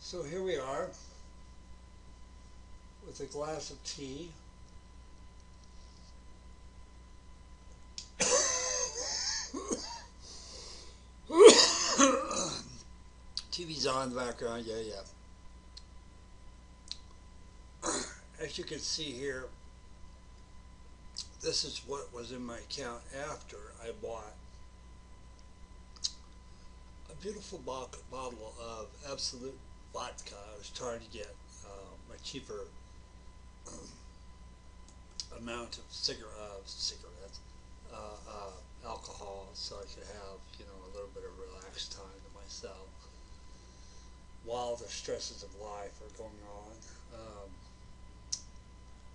So here we are with a glass of tea. TV's on in the background, yeah. As you can see here, this is what was in my account after I bought a beautiful bottle of Absolute vodka. I was trying to get a cheaper amount of cigarettes, alcohol, so I could have a little bit of relaxed time to myself while the stresses of life are going on.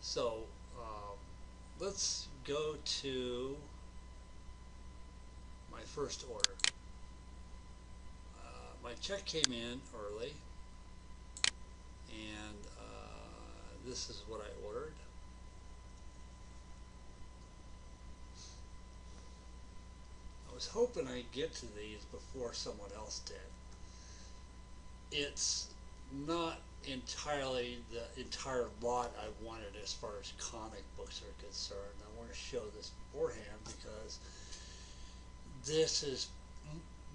So um, let's go to my first order. My check came in early, and this is what I ordered. I was hoping I'd get to these before someone else did. It's not entirely the entire lot I wanted as far as comic books are concerned. I want to show this beforehand because this is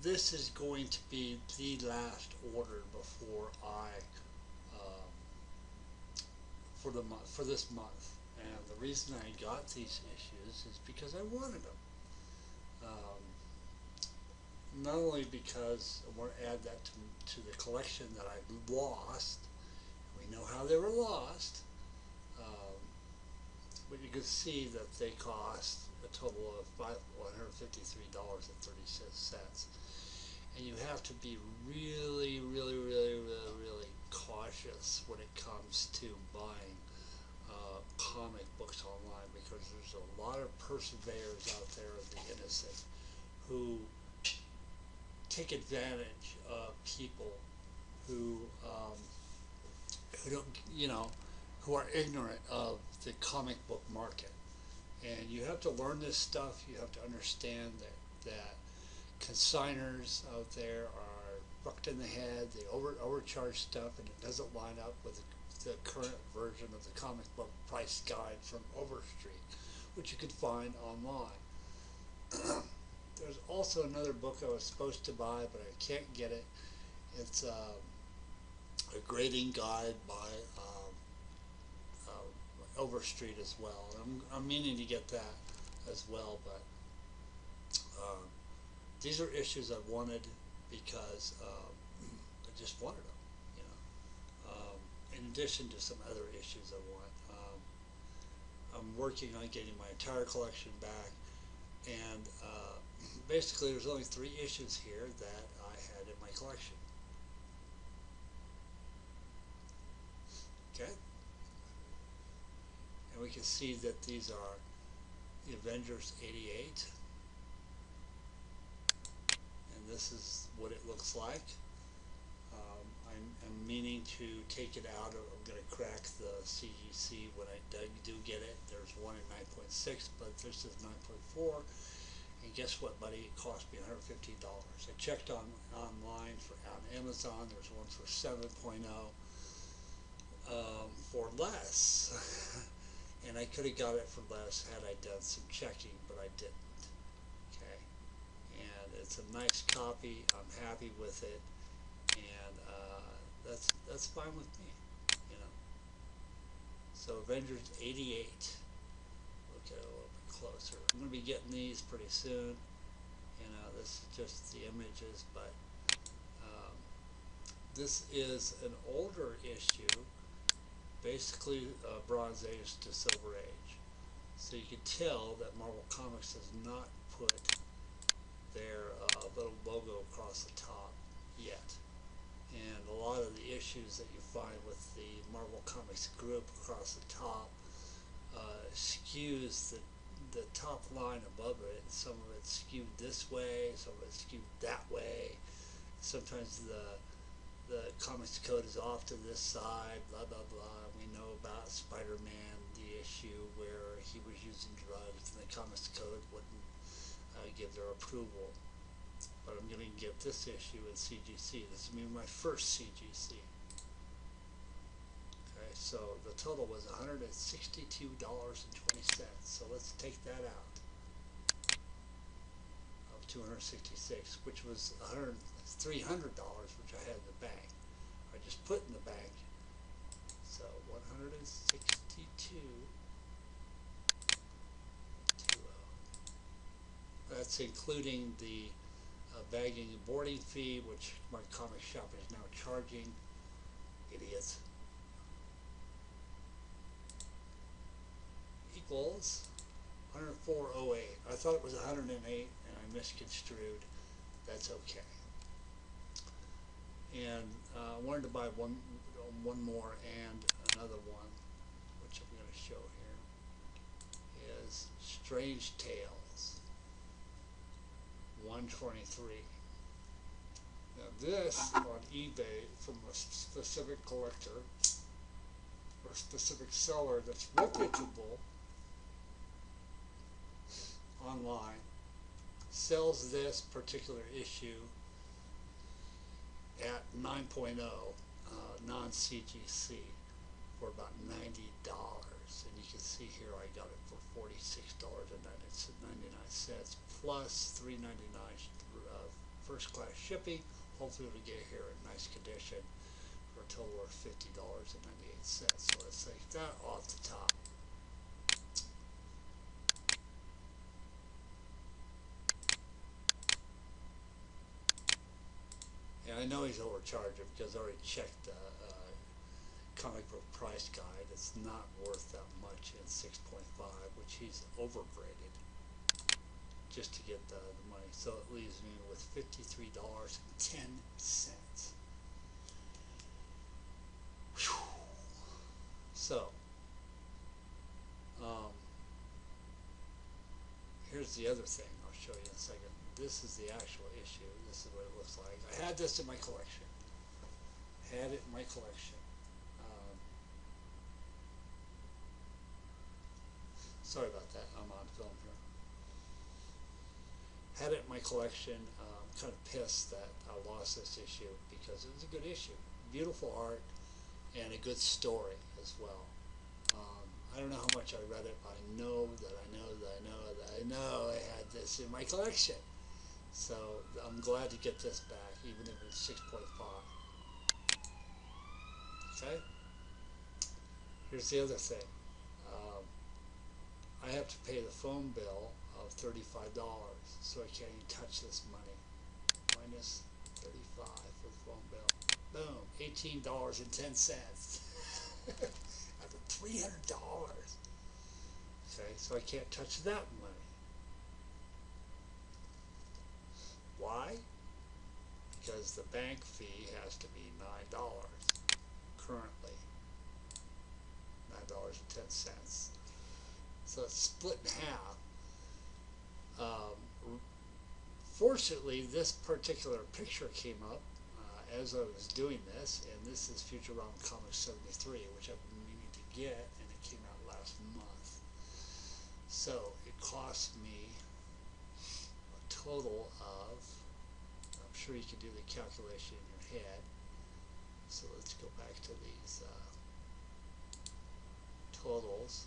this is going to be the last order before I um, for this month. And the reason I got these issues is because I wanted them. Um, Not only because I want to add that to the collection that I lost. We know how they were lost. Um, but you can see that they cost a total of $153.36. And you have to be really cautious when it comes to buying comic books online, because there's a lot of perseverers out there of the innocent who take advantage of people who who don't who are ignorant of the comic book market. And you have to learn this stuff. You have to understand that consigners out there are fucked in the head. They overcharge stuff, and it doesn't line up with the current version of the comic book price guide from Overstreet, which you can find online. There's also another book I was supposed to buy, but I can't get it. It's a grading guide by Overstreet as well. I'm meaning to get that as well, but um, these are issues I wanted because I just wanted them. You know, in addition to some other issues I want. I'm working on getting my entire collection back, and basically there's only 3 issues here that I had in my collection. Okay, and we can see that these are the Avengers 88, and this is what it looks like. I'm meaning to take it out. I'm going to crack the CGC when I do get it. There's one in 9.6, but this is 9.4. And guess what, buddy? It cost me $115. I checked online on Amazon. There's one for 7.0 for less. And I could have got it for less had I done some checking, but I didn't. Okay. And it's a nice copy. I'm happy with it, and that's fine with me. You know. So Avengers 88. Look at it a little bit closer. I'm going to be getting these pretty soon. This is just the images, but um, this is an older issue, basically Bronze Age to Silver Age. So you can tell that Marvel Comics has not put their little logo across the top yet. And a lot of the issues that you find with the Marvel Comics group across the top skews the top line above it. Some of it's skewed this way, some of it's skewed that way. Sometimes the comics code is off to this side, blah blah blah. We know about Spider-Man, the issue where he was using drugs and the comics code wouldn't give their approval. But I'm going to get this issue in CGC. This will be my first CGC. Okay, so the total was $162.20. So let's take that out of 266, which was $300, which I had in the bank. I just put in the bank. So 162. That's including the bagging and boarding fee, which my comic shop is now charging. Idiots. Equals 104.08. I thought it was 108 and I misconstrued. That's okay. And I wanted to buy one more and another one, which I'm going to show here, is Strange Tales 123. Now this on eBay from a specific collector or specific seller that's reputable online sells this particular issue at 9.0 non-CGC for about $90, and you can see here I got it for $46.99 plus $3.99 first class shipping. Hopefully it'll get here in nice condition for a total of $50.98. So let's take that off the top. And I know he's overcharging because I already checked the comic book price guide. It's not worth that much in 6.5, which he's overgraded just to get the money. So it leaves me with $53.10. So here's the other thing I'll show you in a second. This is the actual issue. This is what it looks like. I had this in my collection. Sorry about that. I'm on film here. Had it in my collection. Kind of pissed that I lost this issue because it was a good issue. Beautiful art and a good story as well. I don't know how much I read it, but I know that I had this in my collection. So I'm glad to get this back, even if it's 6.5. Okay? Here's the other thing. I have to pay the phone bill of $35, so I can't even touch this money. Minus 35 for the phone bill. Boom, $18.10. Out of $300. Okay, so I can't touch that money. Why? Because the bank fee has to be $9 currently. $9.10. So it's split in half. Fortunately, this particular picture came up as I was doing this, and this is Futurama Comics 73, which I've been meaning to get, and it came out last month. So it cost me a total of, I'm sure you can do the calculation in your head, so let's go back to these totals.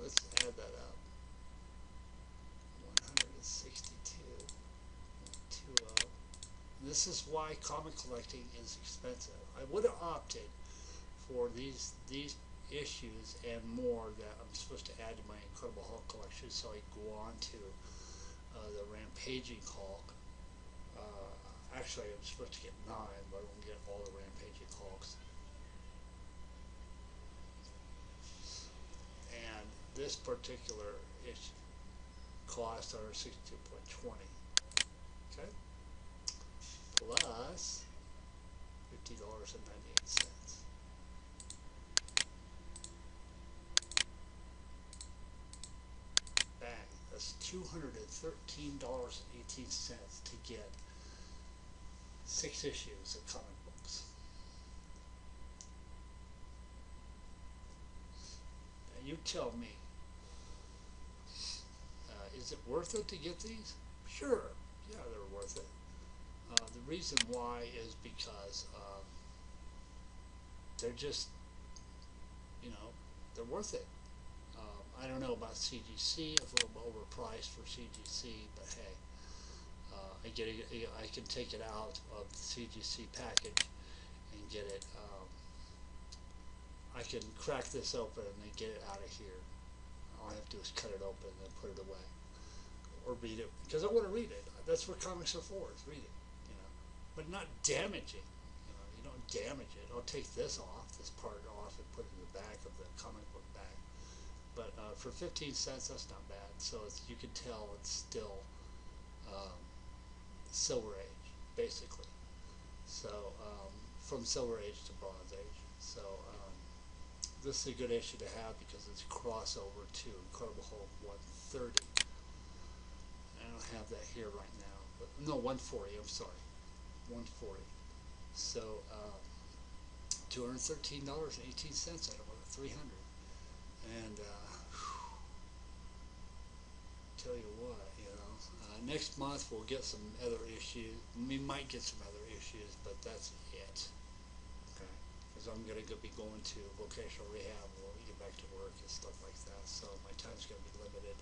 Let's add that up. 162.20. This is why comic collecting is expensive. I would have opted for these issues and more that I'm supposed to add to my Incredible Hulk collection, so I go on to the Rampaging Hulk. Actually, I'm supposed to get 9, but I won't get all the Rampaging Hulks. This particular issue cost $162.20. Okay, plus $50.98. Bang! That's $213.18 to get 6 issues of comic books. tell me, is it worth it to get these? Sure, yeah, they're worth it. The reason why is because they're just, you know, they're worth it. I don't know about CGC. It's a little overpriced for CGC, but hey, I can take it out of the CGC package and get it. I can crack this open and then get it out of here. All I have to do is cut it open and then put it away, or read it because I want to read it. That's what comics are for, is read it, you know, but not damaging. You don't damage it. I'll take this off, this part off, and put it in the back of the comic book bag. But for 15 cents, that's not bad. So you can tell it's still um, Silver Age, basically. So from Silver Age to Bronze Age. So this is a good issue to have because it's a crossover to Incredible Hulk 130. I don't have that here right now, but no, 140. I'm sorry, 140. So $213.18 out of 300. And tell you what, next month we'll get some other issues. We might get some other issues, but that's it. Okay, because I'm gonna be going to vocational rehab when we get back to work and stuff like that. So my time's gonna be limited,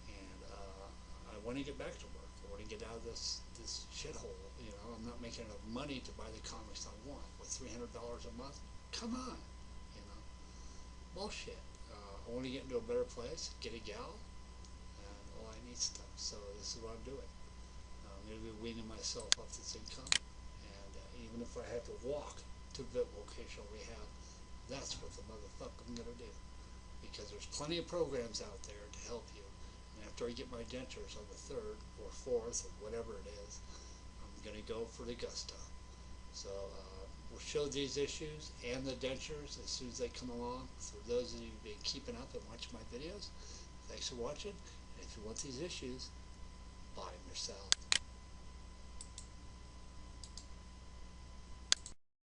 and I want to get back to work. I want to get out of this shithole. I'm not making enough money to buy the comics I want with $300 a month. Come on, bullshit. I want to get into a better place, get a gal, and all I need stuff. So this is what I'm doing. I'm going to be weaning myself off this income, and even if I have to walk to vocational rehab, that's what the motherfucker I'm going to do. Because there's plenty of programs out there to help you. And after I get my dentures on the 3rd or 4th or whatever it is, I'm going to go for the Gusto. So we'll show these issues and the dentures as soon as they come along. For those of you who've been keeping up and watching my videos, thanks for watching. And if you want these issues, buy them yourself.